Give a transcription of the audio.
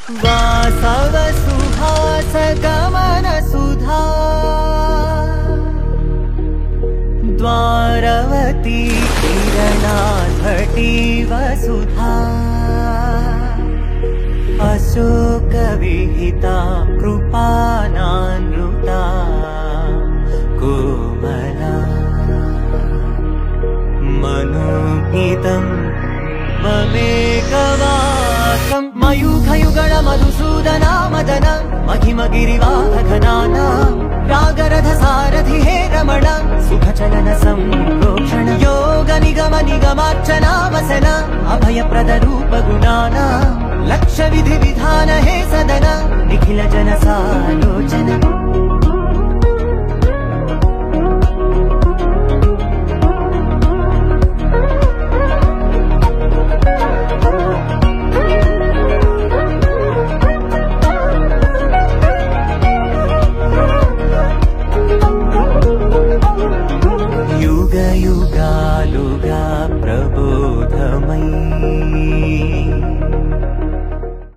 वासव सुहास गमन सुधा द्वारवती किरणाभटी वसुधा अशोक विहिता कृपानानृता कोमला मनोगीतं ममेकवासं मयूखयुगल मधुसूदना मदन महिमगिरिवाहघनाना रागरथ सारथि हे रमण सुखचलन संप्रोक्षण योग निगम निगमार्चना वसन अभयप्रद रूप गुणाना लक्ष्य विधि विधान हे सदन निखिल जन सालोचन युग युगालुगा प्रबोधमयी